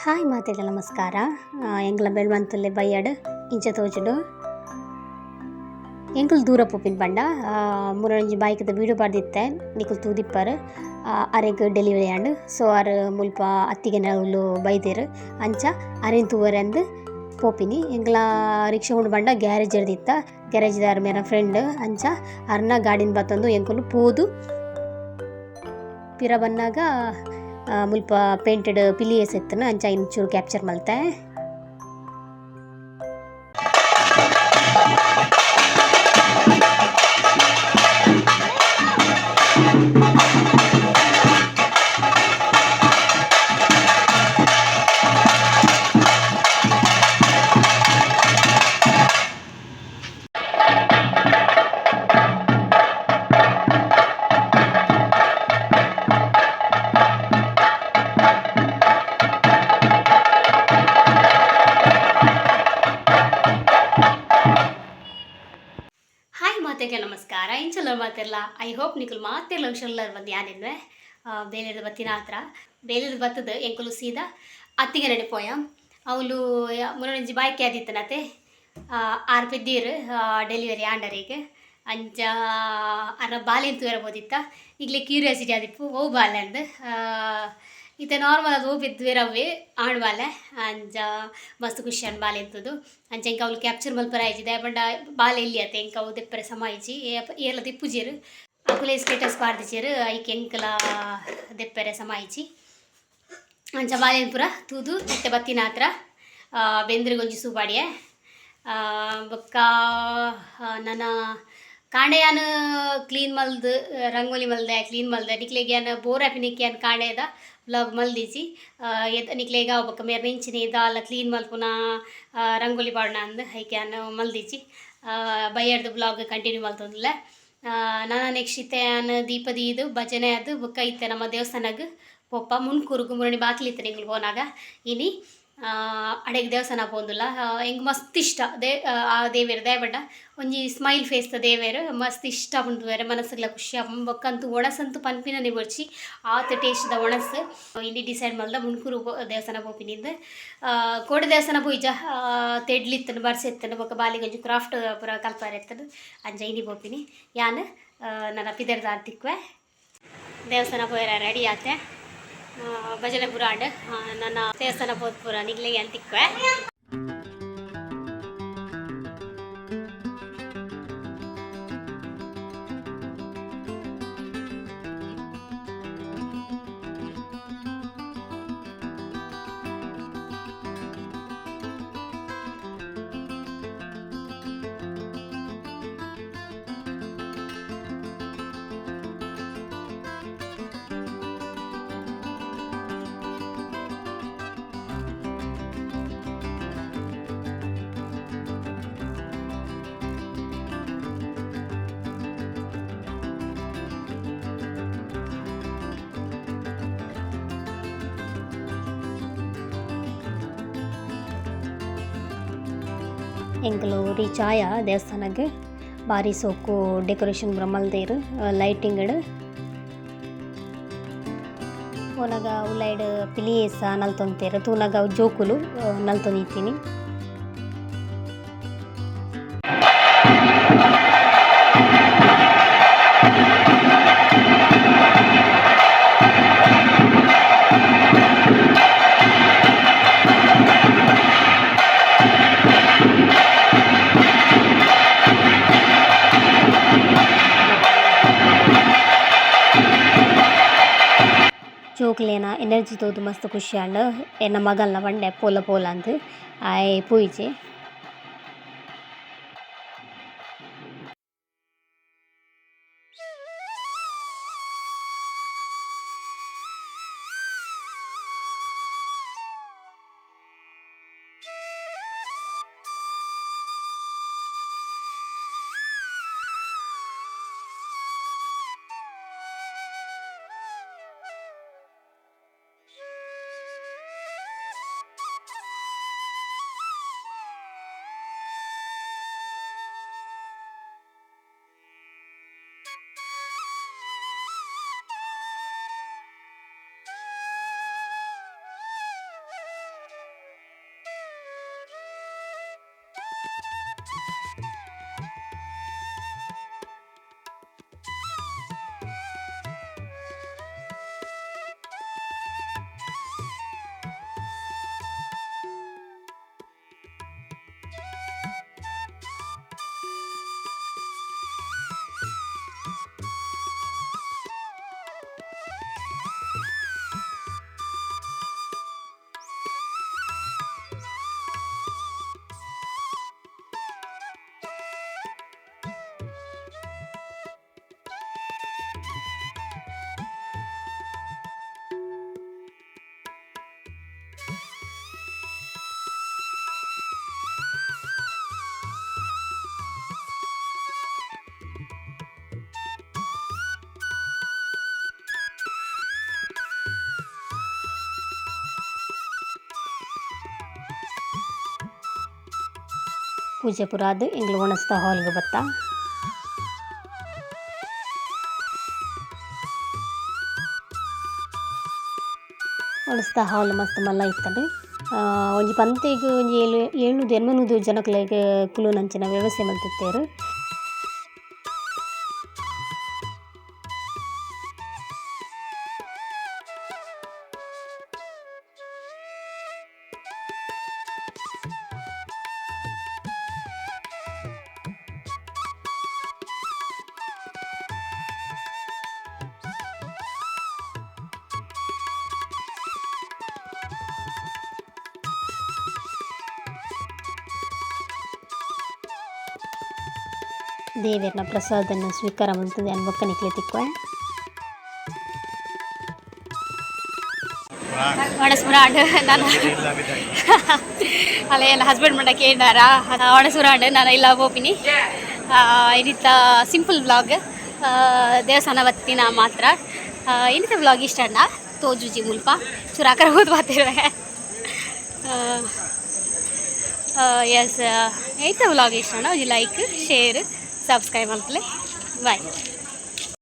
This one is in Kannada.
ಹಾಯ್ ಮಾತೆಲ್ಲ ನಮಸ್ಕಾರ. ಎಂಗ್ಲ ಬೆಳ್ವಂತಲ್ಲೇ ಬಯ್ಯಡ್ ಇಂಚ ತೋಜುಡು ಎಂಕುಲು ದೂರ ಪೋಪಿನ ಪಂಡ ಮುರೊಂಜಿ ಬಾಯ್ಕದ ವೀಡಿಯೋ ಪಾಡ್ದಿತ್ತೆ ನಿಕುಲು ತೂದಿಪ್ಪರ್ ಅರೆಗ್ ಡೆಲಿವರಿ ಆಂಡ್ ಸೊ ಅರ್ ಮುಲ್ಪ ಅತ್ತಿಗೆ ನವ್ಲು ಬೈದೆರ್ ಅಂಚ ಅರೆನ್ ತೂವರೆಂದು ಪೋಪಿನಿ ಎಂಗ್ಲ ರಿಕ್ಷಾ ಉಂಡು ಪಂಡ ಗ್ಯಾರೇಜ್ ಇರ್ದಿತ್ತ ಗ್ಯಾರೇಜ್ದಾರ ಮೇರ ಫ್ರೆಂಡ್ ಅಂಚ ಅರ್ನ ಗಾಡಿನ ಬತ್ತಂದು ಎಂಕುಲು ಪೋದು ಪಿರ ಬನ್ನಾಗ ಮುಲ್ಪ ಪೇಂಟೆಡ್ ಪಿಲಿಯಸ್ ಎತ್ತನ ಅಂಚ ಇಂಚೂರು ಕ್ಯಾಪ್ಚರ್ ಮಲ್ತೆ. ಮಾತೆಗೆ ನಮಸ್ಕಾರ. ಇಂಚಲ ಮಾತೆಲ್ಲ ಐ ಹೋಪ್ ನಿಕುಲು ಮಾತೆಲ್ಲ ಹುಷಲ್ಲರ್ ಬಂದು ಯಾನಿನ್ವೆ ಬೇಲೆದ ಬತ್ತಿನ ಹತ್ರ ಬೇಲೆದ ಬತ್ತದ ಎಂಕುಲು ಸೀದಾ ಅತ್ತಿಗೆ ನಡಿಪೋಯ ಅವಳು ಮುರೊಂಜಿ ಬಾಯ್ಕೆ ಆದಿತ್ತನತೆ ಆರು ಪೆದ್ದೀರು ಡೆಲಿವರಿ ಆಂಡರಿಗೆ ಅಂಚ ಅರ ಬಾಲೆಂತು ಇರಬೋದಿತ್ತ ಈಗಲೇ ಕ್ಯೂರಿಯಾಸಿಟಿ ಆದಿಪ್ಪು ಓ ಬಾಲೆ ಅಂದು ಇತ್ತ ನಾರ್ಮಲ್ ಅದು ಬಿದ್ದುವೆರವೇ ಆಡ್ಬಾಲೆ ಅಂಚ ಮಸ್ತ್ ಖುಷಿ ಅನ್ ಬಾಲೆ ಎಂತದು ಅಂಚ ಇಂಕ ಅವ್ಲು ಕ್ಯಾಪ್ಚರ್ ಮಲ್ಪರ ಆಯ್ಜಿದೆ ಬಂಡ ಬಾಲೆ ಇಲ್ಲಿ ಆತ ಇಂಕ ಅವು ದೆಪ್ಪರೆ ಸಮಾಯಿಜಿ ಏರ್ಲ ತಿಪ್ಪುಜೀರು ಅಕುಲೆ ಸ್ಟೇಟಸ್ ಪಾರ್ದಿಚೇರು ಐಕೆ ಎಂಕಲ ದೆಪ್ಪರೆ ಸಮಾಯಿಜಿ ಅಂಚ ಬಾಲೆನ್ ಪೂರ ತೂದು ಮತ್ತೆ ಬತ್ತಿನ ಹತ್ರ ಬೆಂದ್ರಿಗೊಂಜಿ ಸೂಪಾಡಿಯೆ ಬೊಕ್ಕ ನನ್ನ ಕಾಂಡೆಯಾನ ಕ್ಲೀನ್ ಮಲ್ದು ರಂಗೋಲಿ ಮಲ್ದೆ ಕ್ಲೀನ್ ಮಲ್ದೆ ನಿಕ್ಲೆಗ್ಯಾನ ಬೋರ್ ಆಪಿನಿಕ್ಯಾನ ಕಾಂಡೆದ ವ್ಲಾಗ್ ಮಲ್ದಿಸಿ ನಿಕ್ಲೆಗ ಒಬ್ಬಕ್ಕ ಮೇರೆ ನಿಂಚಿನ ದಾಲ ಕ್ಲೀನ್ ಮಲ್ಪುನ ರಂಗೋಲಿ ಪಾಡ್ನ ಅಂದು ಹೈಕ್ಯಾನ ಮಲ್ದಿಸಿ ಬಯ್ಯಡ್ದು ವ್ಲಾಗ್ ಕಂಟಿನ್ಯೂ ಮಲ್ತೊಂದುಲ್ಲೆ ನಾನು ನೆಕ್ಸ್ಟ್ ಇತ್ತೆಯಾನ ದೀಪದಿ ಇದು ಭಜನೆ ಅದು ಬೊಕ್ಕ ಇತ್ತೆ ನಮ್ಮ ದೇವಸ್ಥಾನಗ್ ಪೊಪ್ಪ ಮುನ್ಕೂರುಗು ಮುರಣಿ ಬಾಕ್ಲಿ ಇತ್ತೆ ನಿಂಗ್ಲು ಹೋನಾಗ ಇನಿ ಅಡೆಗೆ ದೇವಸ್ಥಾನ ಪೋಂದುಲ್ಲ ಎಂಗ್ ಮಸ್ತ್ ಇಷ್ಟ ಆ ದೇವೇರು ದಯಬಡ್ಡ ಒಂಜಿ ಸ್ಮೈಲ್ ಫೇಸ್ ದೇವೇರು ಮಸ್ತ್ ಇಷ್ಟ ಉಂಟುವೇರೆ ಮನಸ್ಸುಗ್ಲ ಖುಷಿ ಬೊಕ್ಕಂತೂ ಒಣಸಂತೂ ಪನ್ಪಿನನೆ ಬರ್ಚಿ ಆತ ಟೇಸ್ಟ್ದ ಒಣಸು ಇಲ್ಲಿ ಡಿಸೈಡ್ ಮಾಡ್ದ ಮುನ್ಕೂರು ದೇವಸ್ಥಾನ ಪೋಪಿನಿಂದ ಕೋಡೆ ದೇವಸ್ಥಾನ ಪೋಯ್ಜ ತೆಡ್ಲಿತ್ತನು ಬರ್ಸೆತ್ತನು ಬೊಕ್ಕ ಬಾಲಿಗೊಂಜಿ ಕ್ರಾಫ್ಟ್ ಪೂರ ಕಲ್ಪಾರ ಎತ್ತನು ಅಂಜ ಇನಿ ಪೋಪಿನಿ ಯಾನು ನನ್ನ ಪಿದರ್ದ ತಿಕ್ವೆ ದೇವಸ್ಥಾನ ಪೋಯರ ರೆಡಿ ಆತೆ ಭಜನೆ ಪೂರ ಆಂಡ್ ನನ್ನ ದೇವಸ್ಥಾನ ಪೋದ್ ಪೂರ ನಿಗ್ಲೆಗೆ ಅಂತಿಕ್ವೆ. ಎಂಕುಲು ರೀಚ್ ಆಯ ದೇವಸ್ಥಾನಗ್ ಬಾರಿ ಸೋಕು ಡೆಕೋರೇಷನ್ ಪೂರ ಮಲ್ದೆರ್ ಲೈಟಿಂಗ್ ಓನಾಗ ಉಲೈಡ್ ಪಿಲಿಯೇಸ ನಲ್ತೊಂತೆರ್ ತೂನಗ ಜೋಕುಲು ನಲ್ತೊಂದಿತ್ತೀನಿ. ಜೋಕ್ಲೇನ ಎನರ್ಜಿ ತೋದು ಮಸ್ತ್ ಖುಷಿ ಆಂಡ್ ಎನ್ನ ಮಗಲ್ನ ಬಂಡೆ ಪೋಲ ಪೋಲ ಅಂದ್ ಆಯ್ ಪೋಯಿಜೆ. ಪೂಜೆ ಪುರ ಅದು ಎಂಗ್ಳು ಒಣಸ್ತಾ ಹಾಲ್ಗೆ ಬತ್ತಾ ಒಣಸ್ತಾ ಹಾಲ್ ಮಸ್ತ್ ಮಲ್ಲ ಇತ್ತಂಡು ಒಂಜಿ ಪಂತೆಗ್ ಒಂಜಿ 700-800 ಜನಕ್ಲೆಗ್ ಕುಲುನಂಚಿನ ವ್ಯವಸ್ಥೆ ಮಲ್ತಿತ್ತೇರು. ದೇವರನ ಪ್ರಸಾದನ ಸ್ವೀಕಾರ ಮಾಡ್ತದೆ ಅನ್ ಬೊಕ್ಕನಿಕ್ಲೆ ತಿಕ್ಕುವೆ ಒಣಸುರಾಂಡ್ ನಾನು ಅಲ್ಲ ಎಲ್ಲ ಹಸ್ಬೆಂಡ್ ಮಂಡ ಕೇಳಿದಾರ ಒಣಸುರಾಂಡ್ ನಾನು ಇಲ್ಲ ಹೋಪಿನಿ ಇನ್ನಿತ್ತ ಸಿಂಪಲ್ ವ್ಲಾಗ್ ದೇವಸ್ಥಾನ ಬತ್ತಿನ ಮಾತ್ರ ಇನ್ನಿತ್ತ ವ್ಲಾಗ್ ಇಷ್ಟ ಅಣ್ಣ ತೋಜುಜಿ ಮುಲ್ಪ ಚೂರಾಕರ ಹೋದ್ ಮಾತಿರುವೆ ಎಸ್ ಐತ ವ್ಲಾಗ್ ಇಷ್ಟ ಅಣ್ಣ ಲೈಕ್ ಶೇರ್ ಸಬ್ಸ್ಕ್ರೈಬ್ ಮಾಡ್ತಲೇ ಬಾಯ್.